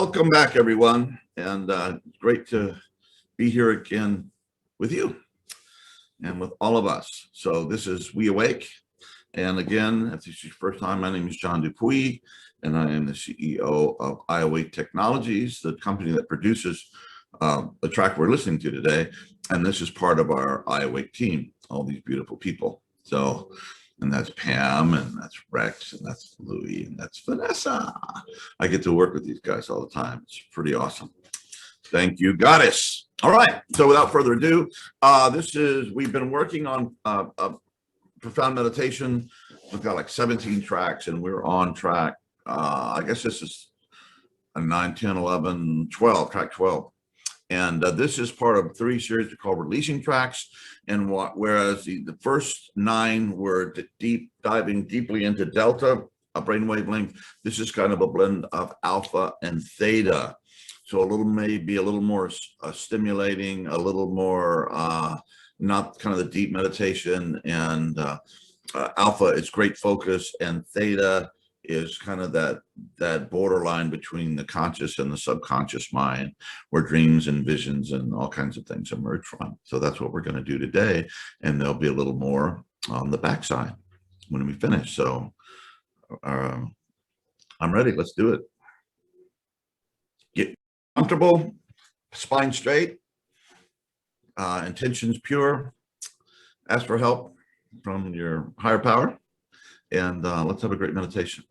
Welcome back, everyone, and great to be here again with you and with all of us. So this is WeAwake, and again, if this is your first time, my name is John Dupuy, and I am the CEO of WeAwake Technologies, the company that produces the track we're listening to today, and this is part of our WeAwake team, all these beautiful people. So, and that's Pam, and that's Rex, and that's Louie, and that's Vanessa. I get to work with these guys all the time. It's pretty awesome. Thank you, Goddess. All right, so without further ado, we've been working on profound meditation. We've got like 17 tracks, and we're on track. I guess this is a 9, 10, 11, 12, track 12. And this is part of 3 series called Releasing Tracks. And whereas the first 9 were diving deeply into delta, a brain wavelength, this is kind of a blend of alpha and theta. So maybe a little more stimulating, a little more not kind of the deep meditation. And alpha is great focus, and theta is kind of that borderline between the conscious and the subconscious mind, where dreams and visions and all kinds of things emerge from. So that's what we're going to do today, and there'll be a little more on the backside when we finish. So I'm ready. Let's do it. Get comfortable, spine straight, intentions pure. Ask for help from your higher power, and let's have a great meditation.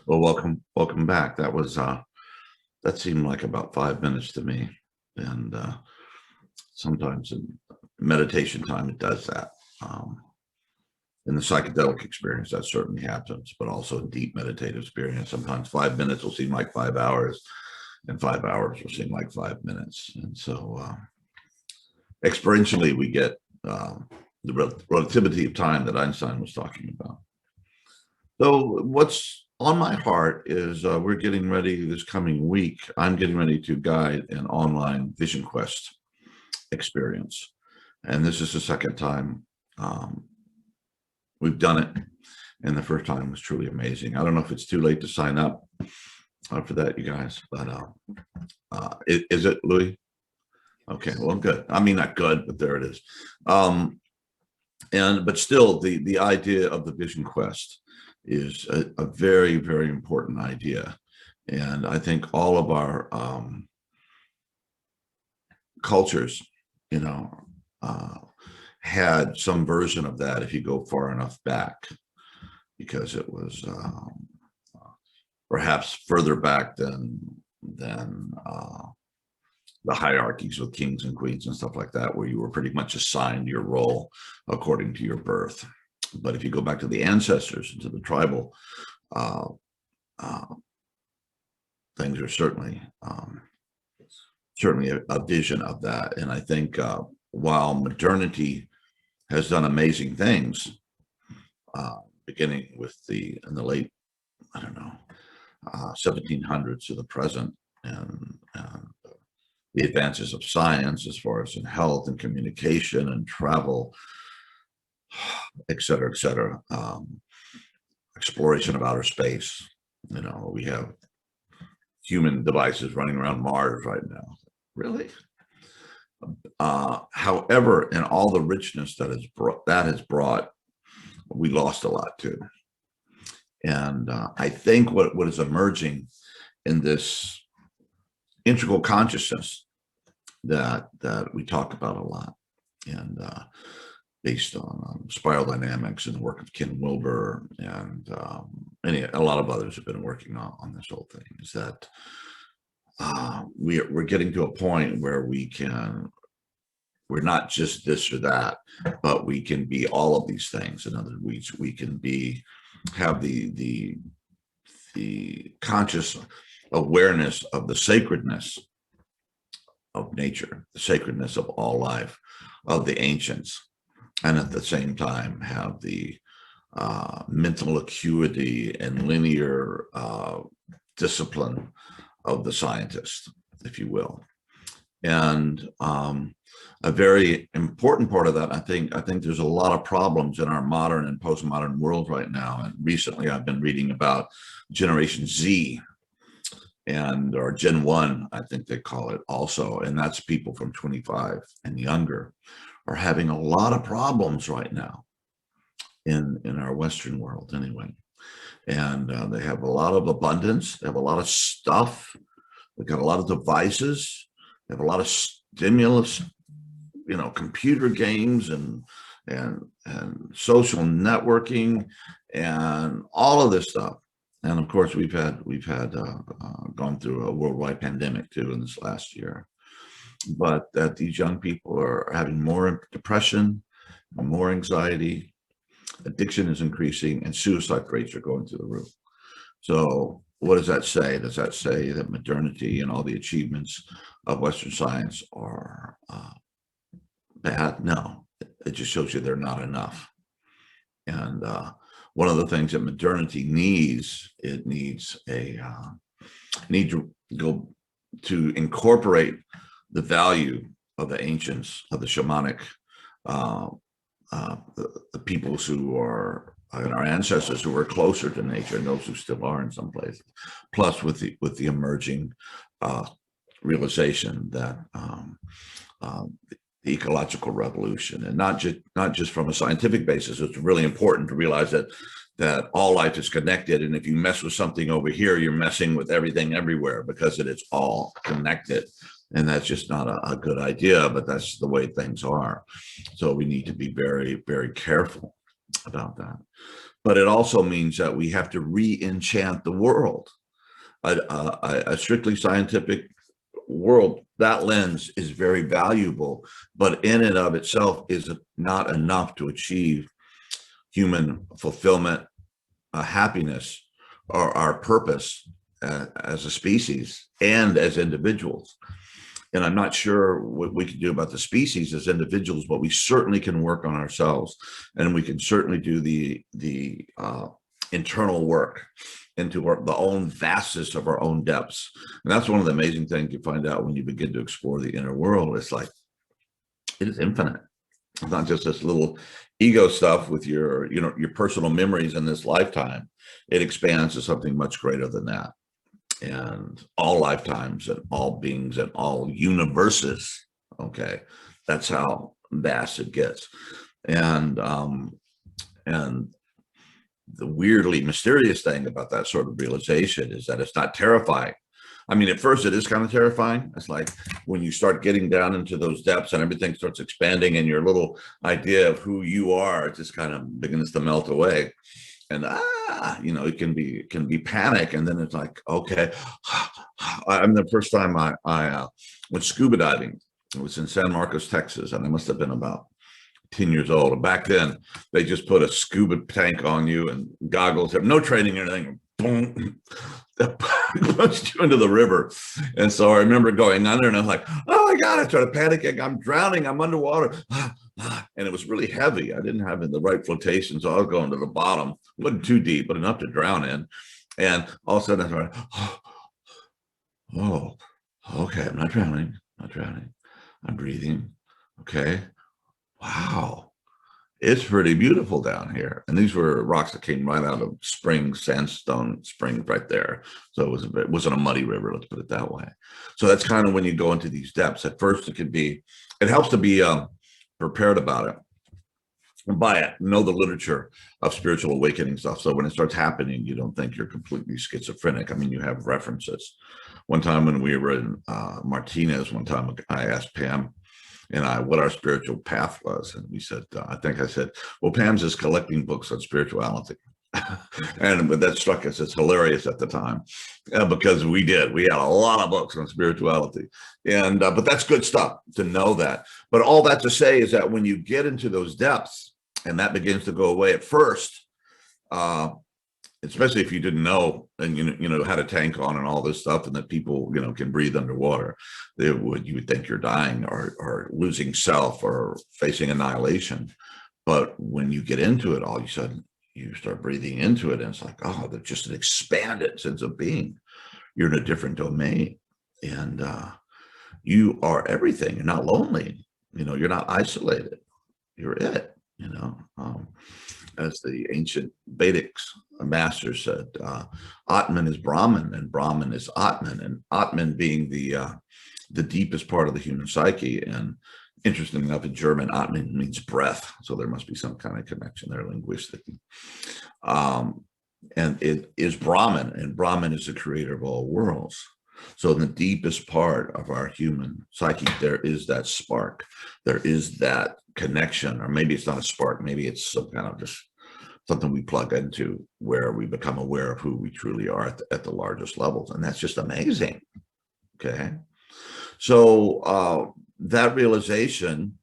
Well, welcome back. That was that seemed like about 5 minutes to me, and sometimes in meditation time it does that. In the psychedelic experience, that certainly happens, but also in deep meditative experience, sometimes 5 minutes will seem like 5 hours, and 5 hours will seem like 5 minutes. And so, experientially, we get the relativity of time that Einstein was talking about. So what's on my heart is we're getting ready this coming week. I'm getting ready to guide an online Vision Quest experience. And this is the second time we've done it. And the first time was truly amazing. I don't know if it's too late to sign up for that, you guys, but is it, Louis? Okay, well, good. I mean, not good, but there it is. But still, the idea of the Vision Quest is a very, very important idea. And I think all of our cultures, had some version of that if you go far enough back, because it was perhaps further back than the hierarchies with kings and queens and stuff like that, where you were pretty much assigned your role according to your birth. But if you go back to the ancestors and to the tribal things, are certainly a vision of that. And I think while modernity has done amazing things, beginning with in the late, 1700s to the present, and the advances of science as far as in health and communication and travel, et cetera, exploration of outer space. We have human devices running around Mars right now. Really? However, in all the richness that has brought, we lost a lot too. And I think what is emerging in this integral consciousness that we talk about a lot, and based on spiral dynamics and the work of Ken Wilber, and a lot of others have been working on this whole thing, is that we're getting to a point where we're not just this or that, but we can be all of these things. In other words, we can have the conscious awareness of the sacredness of nature, the sacredness of all life, of the ancients, and at the same time have the mental acuity and linear discipline of the scientist, if you will. And a very important part of that, I think there's a lot of problems in our modern and postmodern world right now. And recently I've been reading about Generation Z, or Gen 1, I think they call it also. And that's people from 25 and younger, are having a lot of problems right now in our Western world anyway. And they have a lot of abundance. They have a lot of stuff. They've got a lot of devices. They have a lot of stimulus, computer games and social networking and all of this stuff. And of course, we've gone through a worldwide pandemic too in this last year. But that these young people are having more depression, more anxiety, addiction is increasing, and suicide rates are going through the roof. So what does that say? Does that say that modernity and all the achievements of Western science are bad? No, it just shows you they're not enough. And one of the things that modernity needs, it needs to incorporate the value of the ancients, of the shamanic, the peoples who are, and our ancestors who were closer to nature, and those who still are in some places, plus with the emerging realization that the ecological revolution, and not just from a scientific basis, it's really important to realize that all life is connected, and if you mess with something over here, you're messing with everything everywhere, because it is all connected. And that's just not a good idea, but that's the way things are. So we need to be very, very careful about that. But it also means that we have to re-enchant the world. A strictly scientific world, that lens is very valuable, but in and of itself is not enough to achieve human fulfillment, happiness, or our purpose as a species and as individuals. And I'm not sure what we can do about the species as individuals, but we certainly can work on ourselves, and we can certainly do the internal work into the own vastness of our own depths. And that's one of the amazing things you find out when you begin to explore the inner world. It's like, it is infinite. It's not just this little ego stuff with your, your personal memories in this lifetime. It expands to something much greater than that. And all lifetimes and all beings and all universes. Okay. That's how vast it gets. And the weirdly mysterious thing about that sort of realization is that it's not terrifying. I mean, at first it is kind of terrifying. It's like when you start getting down into those depths and everything starts expanding and your little idea of who you are just kind of begins to melt away. And it can be panic, and then it's like, okay. I mean, the first time I went scuba diving, it was in San Marcos, Texas, and I must have been about 10 years old. And back then, they just put a scuba tank on you and goggles, have no training or anything. Boom, punched you into the river. And so I remember going under, and I was like, oh my God, I started panicking. I'm drowning. I'm underwater. And it was really heavy. I didn't have the right flotation, so I was going to the bottom. It wasn't too deep, but enough to drown in. And all of a sudden I started, oh, okay, I'm not drowning, I'm breathing. Okay, wow, it's pretty beautiful down here. And these were rocks that came right out of sandstone springs right there. So it wasn't a muddy river, let's put it that way. So that's kind of when you go into these depths. At first it helps to be prepared about it. And by it, know the literature of spiritual awakening stuff. So when it starts happening, you don't think you're completely schizophrenic. I mean, you have references. One time when we were in Martinez, I asked Pam and I what our spiritual path was. And we said, I said, well, Pam's is collecting books on spirituality. And that struck us as hilarious at the time, because we had a lot of books on spirituality, and but that's good stuff to know that. But all that to say is that when you get into those depths and that begins to go away at first, especially if you didn't know and had a tank on and all this stuff, and that people can breathe underwater, you would think you're dying or losing self or facing annihilation. But when you get into it, all of a sudden you start breathing into it, and it's like, oh, there's just an expanded sense of being. You're in a different domain, and you are everything. You're not lonely. You're not isolated. You're it. As the ancient Vedic masters said, Atman is Brahman, and Brahman is Atman, and Atman being the deepest part of the human psyche. And interesting enough, in German, Atman means breath, so there must be some kind of connection there linguistically. And it is Brahman, and Brahman is the creator of all worlds. So in the deepest part of our human psyche, there is that spark. There is that connection, or maybe it's not a spark, maybe it's some kind of just something we plug into where we become aware of who we truly are at the largest levels. And that's just amazing. Okay. So that realization,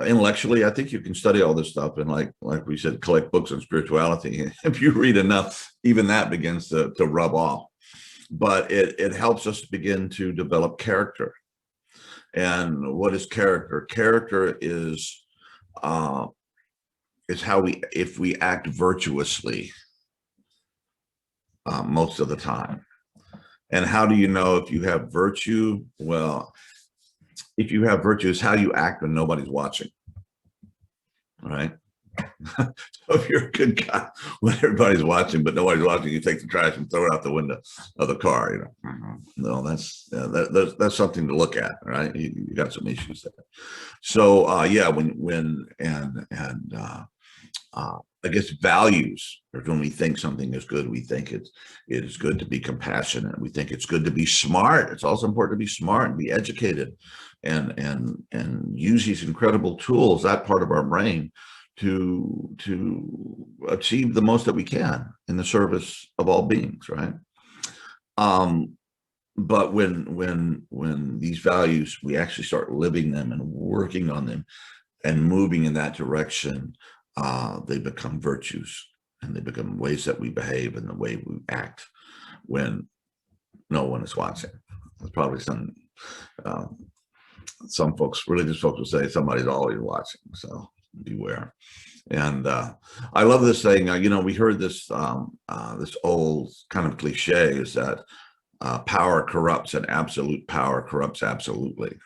intellectually, I think you can study all this stuff and like we said, collect books on spirituality. If you read enough, even that begins to rub off. But it helps us begin to develop character. And what is character? Character is how if we act virtuously most of the time. And how do you know if you have virtue? Well, if you have virtue, it's how you act when nobody's watching, right? So if you're a good guy when everybody's watching, but nobody's watching, you take the trash and throw it out the window of the car. No, that's something to look at, right? You got some issues there. So yeah, I guess values, or when we think something is good, we think it is good to be compassionate. We think it's good to be smart. It's also important to be smart and be educated, and use these incredible tools, that part of our brain, to achieve the most that we can in the service of all beings, right? But when these values, we actually start living them and working on them and moving in that direction, they become virtues, and they become ways that we behave and the way we act when no one is watching. There's probably some folks, religious folks, will say somebody's always watching, so beware. And I love this saying. We heard this this old kind of cliche is that power corrupts, and absolute power corrupts absolutely.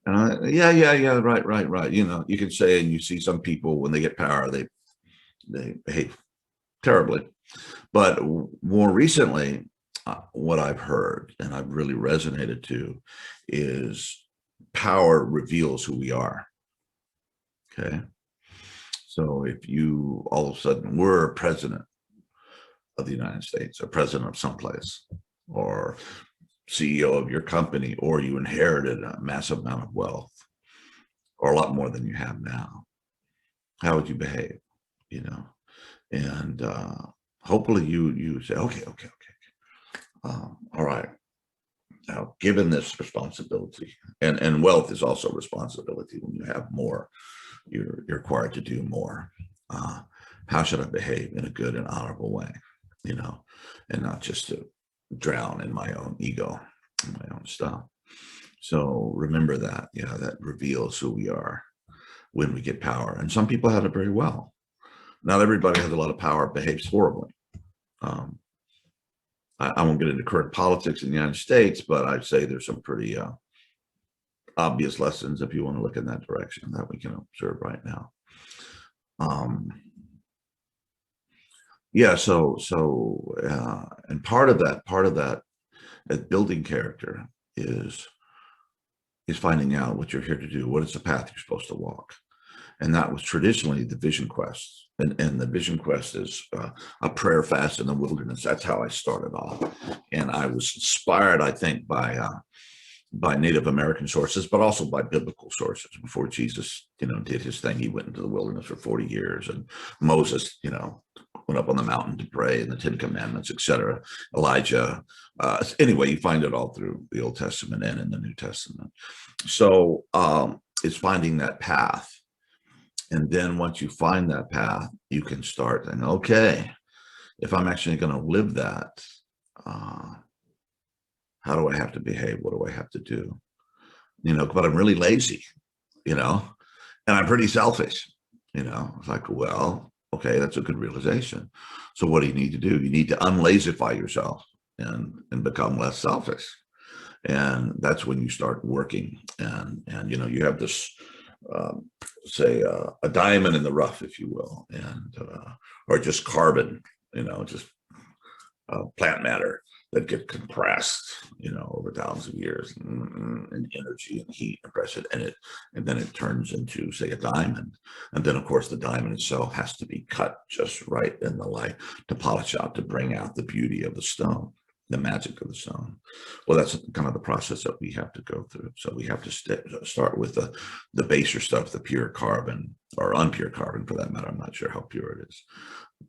And yeah, right. You can say, and you see some people when they get power, they behave terribly. But more recently, what I've heard and I've really resonated to is power reveals who we are. Okay. So if you all of a sudden were president of the United States, or president of someplace, or CEO of your company, or you inherited a massive amount of wealth, or a lot more than you have now, how would you behave? And hopefully you say, okay. All right. Now, given this responsibility, and wealth is also responsibility. When you have more, you're required to do more. How should I behave in a good and honorable way? And not just to drown in my own ego and my own stuff. So remember that, that reveals who we are when we get power. And some people have it very well. Not everybody has a lot of power, behaves horribly. I won't get into current politics in the United States, but I'd say there's some pretty obvious lessons, if you want to look in that direction, that we can observe right now. And part of that building character is finding out what you're here to do. What is the path you're supposed to walk? And that was traditionally the vision quest. And the vision quest is a prayer fast in the wilderness. That's how I started off. And I was inspired, I think, by Native American sources, but also by biblical sources. Before Jesus, did his thing, he went into the wilderness for 40 years. And Moses, went up on the mountain to pray, and the 10 Commandments, etc. Elijah. Anyway, you find it all through the Old Testament and in the New Testament. So it's finding that path. And then once you find that path, you can start saying, okay, if I'm actually going to live that, how do I have to behave? What do I have to do? But I'm really lazy, and I'm pretty selfish, It's like, well, okay, that's a good realization. So what do you need to do? You need to unlazify yourself and become less selfish. And that's when you start working. And you have this, say, a diamond in the rough, if you will, and or just carbon, just plant matter that get compressed, over thousands of years, and energy and heat and pressure, and then it turns into, say, a diamond. And then, of course, the diamond itself has to be cut just right in the light to polish out, to bring out the beauty of the stone, the magic of the stone. Well, that's kind of the process that we have to go through. So we have to start with the baser stuff, the pure carbon, or unpure carbon for that matter. I'm not sure how pure it is,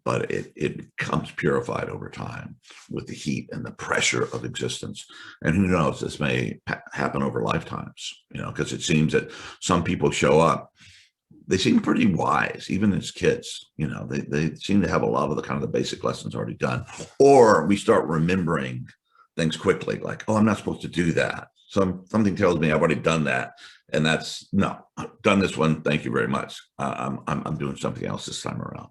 but it becomes purified over time with the heat and the pressure of existence. And who knows, this may happen over lifetimes, because it seems that some people show up, they seem pretty wise, even as kids, they seem to have a lot of the kind of the basic lessons already done. Or we start remembering things quickly, like, oh, I'm not supposed to do that. Something tells me I've already done that. And that's, no, I've done this one. Thank you very much. I'm doing something else this time around.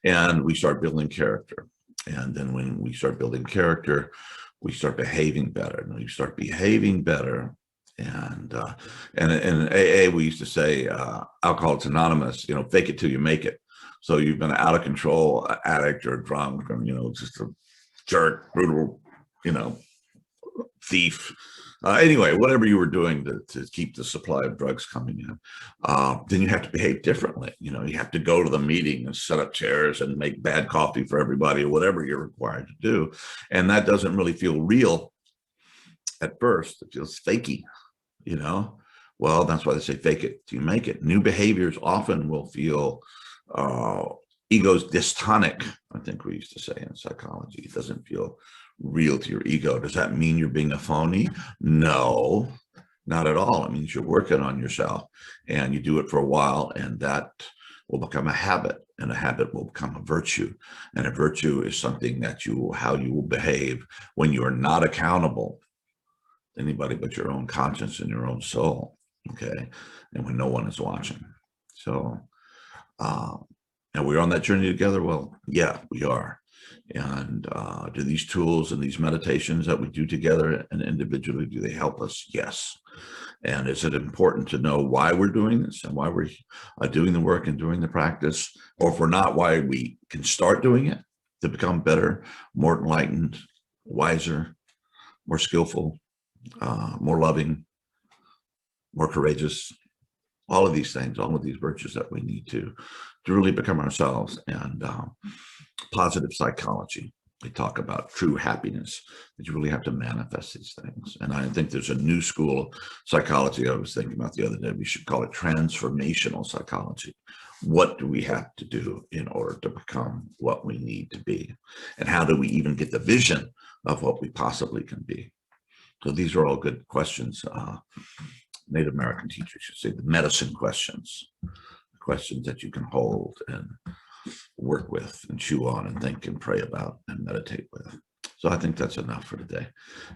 And we start building character. And then when we start building character, we start behaving better. And we start behaving better. And in AA, we used to say, Alcoholics Anonymous, fake it till you make it. So you've been an out of control addict or drunk, or, just a jerk, brutal, thief. Anyway, whatever you were doing to keep the supply of drugs coming in, then you have to behave differently. You have to go to the meeting and set up chairs and make bad coffee for everybody, or whatever you're required to do. And that doesn't really feel real at first. It feels fakey, Well, that's why they say fake it till you make it. New behaviors often will feel ego's dystonic, I think we used to say in psychology. It doesn't feel real to your ego. Does that mean you're being a phony? No, not at all. It means you're working on yourself, and you do it for a while, and that will become a habit, and a habit will become a virtue. And a virtue is something that how you will behave when you are not accountable to anybody but your own conscience and your own soul. Okay. And when no one is watching. So, and we're on that journey together. Well, yeah, we are. And do these tools and these meditations that we do together and individually, do they help us? Yes. And is it important to know why we're doing this and why we're doing the work and doing the practice? Or if we're not, why we can start doing it to become better, more enlightened, wiser, more skillful, more loving, more courageous, all of these things, all of these virtues that we need to really become ourselves. And positive psychology, they talk about true happiness, that you really have to manifest these things. And I think there's a new school of psychology I was thinking about the other day. We should call it transformational psychology. What do we have to do in order to become what we need to be? And how do we even get the vision of what we possibly can be? So these are all good questions. Native American teachers should say the medicine questions, questions that you can hold and work with and chew on and think and pray about and meditate with. So I think that's enough for today.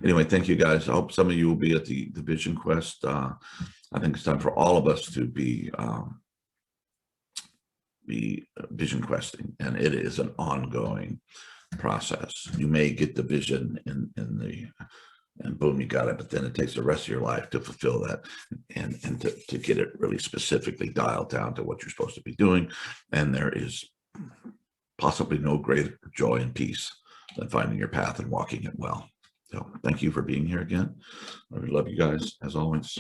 Anyway, thank you guys. I hope some of you will be at the Vision Quest. I think it's time for all of us to be vision questing, and it is an ongoing process. You may get the vision and boom, you got it. But then it takes the rest of your life to fulfill that and to get it really specifically dialed down to what you're supposed to be doing. And there is possibly no greater joy and peace than finding your path and walking it well. So thank you for being here again. I love you guys as always.